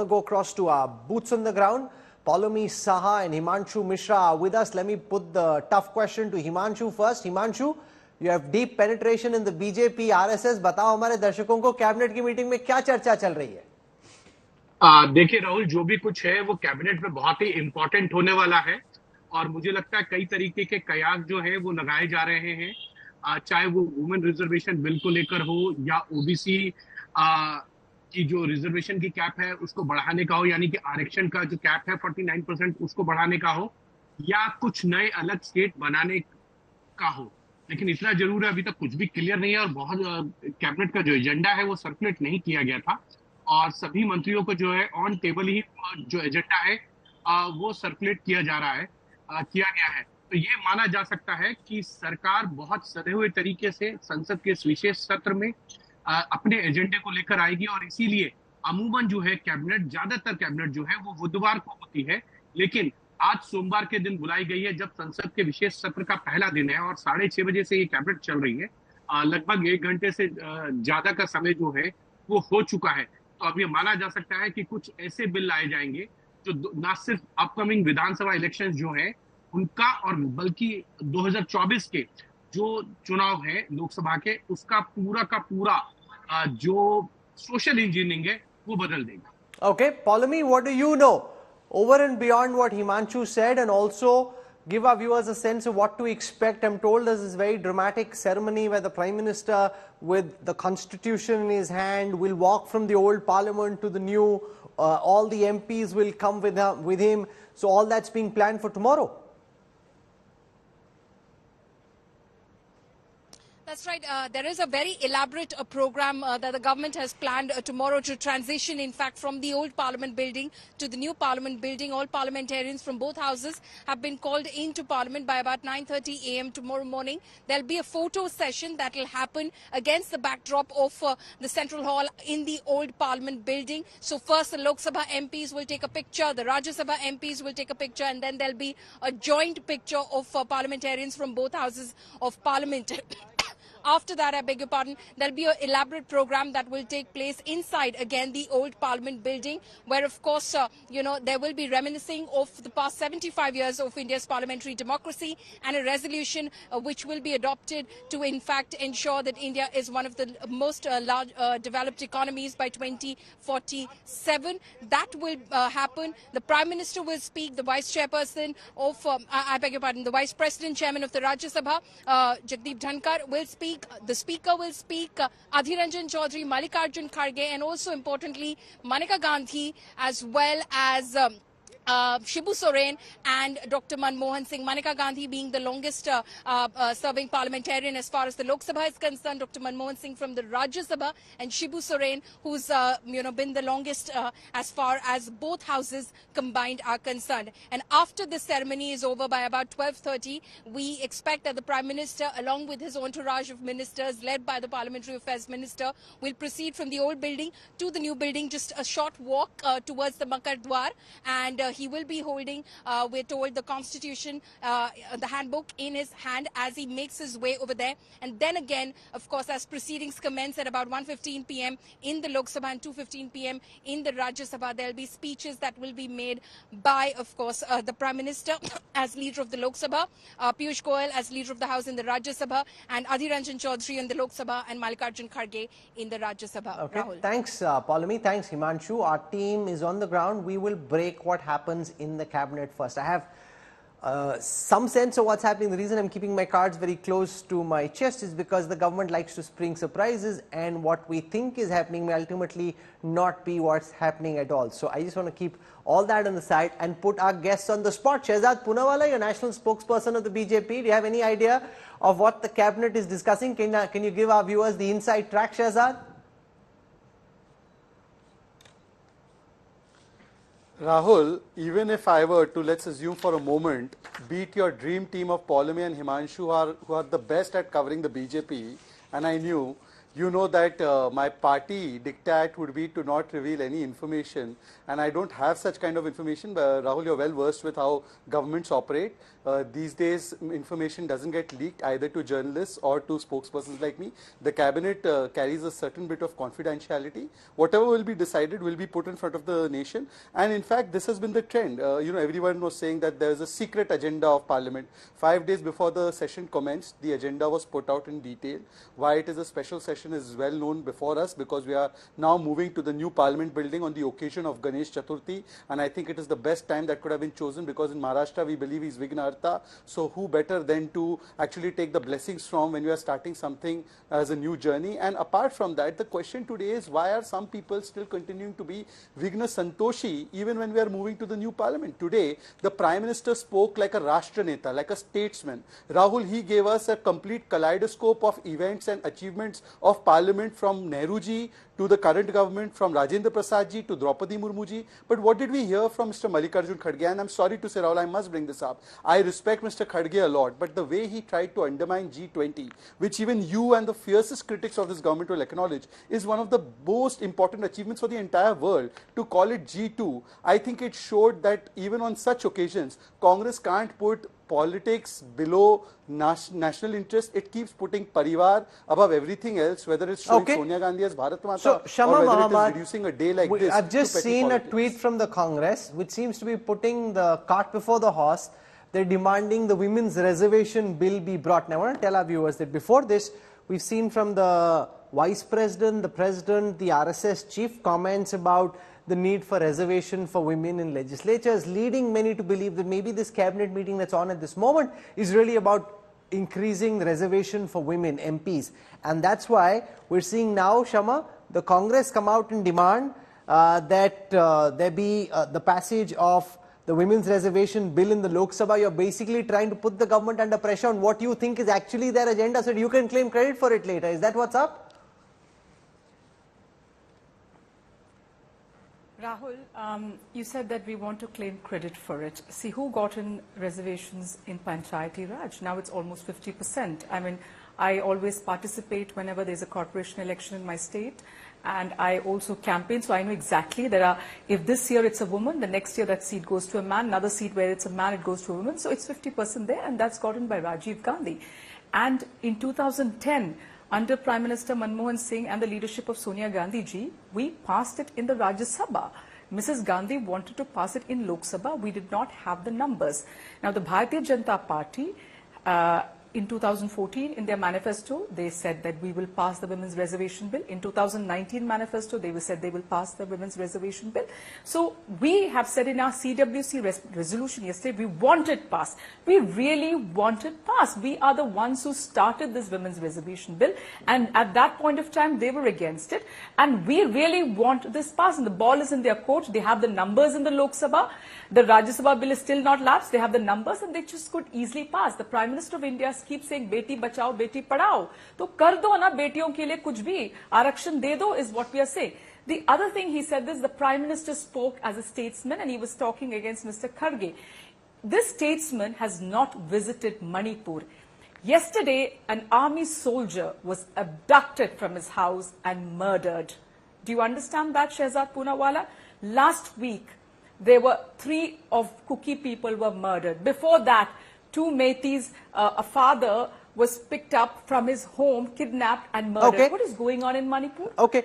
want to go across to our boots on the ground. Paulomi Saha and Himanshu Mishra are with us. Let me put the tough question to Himanshu first. Himanshu, you have deep penetration in the BJP, RSS. बताओ हमारे दर्शकों को cabinet की meeting में क्या चर्चा चल रही है? देखिए राहुल, जो भी कुछ है वो कैबिनेट में बहुत ही इंपॉर्टेंट होने वाला है और मुझे लगता है कई तरीके के कयास जो है वो लगाए जा रहे हैं, चाहे वो वुमेन रिजर्वेशन बिल को लेकर हो या ओबीसी की जो रिजर्वेशन की कैप है उसको बढ़ाने का हो, यानी कि आरक्षण का जो कैप है 49% उसको बढ़ाने का हो या कुछ नए अलग स्टेट बनाने का हो। लेकिन इतना जरूर है, अभी तक कुछ भी क्लियर नहीं है और बहुत कैबिनेट का जो एजेंडा है वो सर्कुलेट नहीं किया गया था और सभी मंत्रियों को जो है ऑन टेबल ही जो एजेंडा है वो सर्कुलेट किया गया है। तो ये माना जा सकता है कि सरकार बहुत सधे हुए तरीके से संसद के इस विशेष सत्र में अपने एजेंडे को लेकर आएगी और इसीलिए अमूमन जो है कैबिनेट, ज्यादातर कैबिनेट जो है वो बुधवार को होती है, लेकिन आज सोमवार के दिन बुलाई गई है जब संसद के विशेष सत्र का पहला दिन है और 6:30 बजे से ये कैबिनेट चल रही है। लगभग 1 घंटे से ज्यादा का समय जो है वो हो चुका है। तो अब ये माना जा सकता है कि कुछ ऐसे बिल लाए जाएंगे जो ना सिर्फ अपकमिंग विधानसभा इलेक्शंस जो है उनका और बल्कि 2024 के जो चुनाव है लोकसभा के उसका पूरा का पूरा जो सोशल इंजीनियरिंग है वो बदल देगा। Okay, Paulomi, what do you know over and beyond what Himanshu said, and also give our viewers a sense of what to expect? I'm told there's this very dramatic ceremony where the Prime Minister, with the Constitution in his hand, will walk from the old Parliament to the new. All the MPs will come with him. So all that's being planned for tomorrow. That's right. There is a very elaborate program that the government has planned tomorrow to transition, in fact, from the old Parliament building to the new Parliament building. All parliamentarians from both houses have been called into Parliament by about 9:30 a.m. tomorrow morning. There'll be a photo session that will happen against the backdrop of the Central Hall in the old Parliament building. So first the Lok Sabha MPs will take a picture, the Rajya Sabha MPs will take a picture, and then there'll be a joint picture of parliamentarians from both houses of Parliament. After that, I beg your pardon, there'll be an elaborate program that will take place inside, again, the old Parliament building, where, of course, there will be reminiscing of the past 75 years of India's parliamentary democracy and a resolution which will be adopted to, in fact, ensure that India is one of the most developed economies by 2047. That will happen. The Prime Minister will speak. The Vice Chairperson of, I beg your pardon, the Vice President Chairman of the Rajya Sabha, Jagdeep Dhankar, will speak. The Speaker will speak, Adhir Ranjan Chaudhary, Mallikarjun Kharge, and also importantly Maneka Gandhi, as well as Shibu Soren and Dr. Manmohan Singh. Maneka Gandhi being the longest serving parliamentarian as far as the Lok Sabha is concerned, Dr. Manmohan Singh from the Rajya Sabha, and Shibu Soren, who's been the longest as far as both houses combined are concerned. And after the ceremony is over by about 12:30, we expect that the Prime Minister, along with his entourage of ministers led by the Parliamentary Affairs Minister, will proceed from the old building to the new building, just a short walk towards the Makar Dwar, and he will be holding, we're told, the Constitution, the handbook in his hand as he makes his way over there. And then again, of course, as proceedings commence at about 1:15 p.m. in the Lok Sabha and 2:15 p.m. in the Rajya Sabha, there will be speeches that will be made by, of course, the Prime Minister as leader of the Lok Sabha, Piyush Goyal as leader of the House in the Rajya Sabha, and Adhir Ranjan Chaudhary in the Lok Sabha and Mallikarjun Kharge in the Rajya Sabha. Okay, Rahul. thanks, Paulomi. Thanks, Himanshu. Our team is on the ground. We will break what happens in the cabinet first. I have some sense of what's happening. The reason I'm keeping my cards very close to my chest is because the government likes to spring surprises, and what we think is happening may ultimately not be what's happening at all. So I just want to keep all that on the side and put our guests on the spot. Shehzad Poonawalla, your national spokesperson of the BJP, do you have any idea of what the cabinet is discussing? Can you give our viewers the inside track, Shehzad? Rahul, even if I were to, let's assume for a moment, beat your dream team of Paulomi and Himanshu, who are the best at covering the BJP, and I knew you know that my party diktat would be to not reveal any information, and I don't have such kind of information. But Rahul, you're well versed with how governments operate. These days, information doesn't get leaked either to journalists or to spokespersons like me. The cabinet carries a certain bit of confidentiality. Whatever will be decided will be put in front of the nation. And in fact, this has been the trend. Everyone was saying that there is a secret agenda of Parliament. 5 days before the session commenced, the agenda was put out in detail. Why it is a special session is well known before us, because we are now moving to the new Parliament building on the occasion of Ganesh Chaturthi. And I think it is the best time that could have been chosen, because in Maharashtra we believe is Vigna. So who better than to actually take the blessings from when we are starting something as a new journey. And apart from that, the question today is, why are some people still continuing to be Vigna Santoshi even when we are moving to the new Parliament? Today, the Prime Minister spoke like a Rashtra Neta, like a statesman. Rahul, he gave us a complete kaleidoscope of events and achievements of Parliament, from Nehruji to the current government, from Rajendra Prasad ji to Draupadi Murmu ji. But what did we hear from Mr. Mallikarjun Kharge? And I'm sorry to say, Rahul, I must bring this up. I respect Mr. Kharge a lot, but the way he tried to undermine G20, which even you and the fiercest critics of this government will acknowledge is one of the most important achievements for the entire world, to call it G2, I think it showed that even on such occasions, Congress can't put politics below national interest. It keeps putting Parivar above everything else, whether it's showing Sonia Gandhi as Bharat Mata, so, Shama or whether Muhammad, it is reducing a day like this. I've just seen politics. a tweet from the Congress which seems to be putting the cart before the horse. They're demanding the women's reservation bill be brought. Now, I want to tell our viewers that before this, we've seen from the Vice President, the President, the RSS Chief comments about the need for reservation for women in legislatures, leading many to believe that maybe this cabinet meeting that's on at this moment is really about increasing the reservation for women MPs. And that's why we're seeing now, Shama, the Congress come out and demand that there be the passage of the women's reservation bill in the Lok Sabha. You're basically trying to put the government under pressure on what you think is actually their agenda, so you can claim credit for it later. Is that what's up? Rahul, you said that we want to claim credit for it. See, who got in reservations in Panchayati Raj? Now it's almost 50%. I mean, I always participate whenever there's a corporation election in my state, and I also campaign, so I know exactly if this year it's a woman, the next year that seat goes to a man, another seat where it's a man, it goes to a woman. So it's 50% there, and that's gotten by Rajiv Gandhi. And in 2010, under Prime Minister Manmohan Singh and the leadership of Sonia Gandhi ji, we passed it in the Rajya Sabha. Mrs. Gandhi wanted to pass it in Lok Sabha. We did not have the numbers. Now, the Bharatiya Janata Party, in 2014, in their manifesto, they said that we will pass the women's reservation bill. In 2019 manifesto, they said they will pass the women's reservation bill. So we have said in our CWC resolution yesterday, we want it passed. We really want it passed. We are the ones who started this women's reservation bill. And at that point of time, they were against it. And we really want this passed. And the ball is in their court. They have the numbers in the Lok Sabha. The Rajya Sabha bill is still not lapsed. They have the numbers, and they just could easily pass. The Prime Minister of India keeps saying, "Beti bachao, beti padhao." तो कर दो ना बेटियों के लिए कुछ भी, आरक्षण दे दो, is what we are saying. The other thing he said is the Prime Minister spoke as a statesman, and he was talking against Mr. Kharge. This statesman has not visited Manipur. Yesterday, an army soldier was abducted from his house and murdered. Do you understand that, Shehzad Poonawala? Last week, there were 3 of Kuki people were murdered. Before that, 2 Metis, a father was picked up from his home, kidnapped and murdered. Okay. What is going on in Manipur? Okay.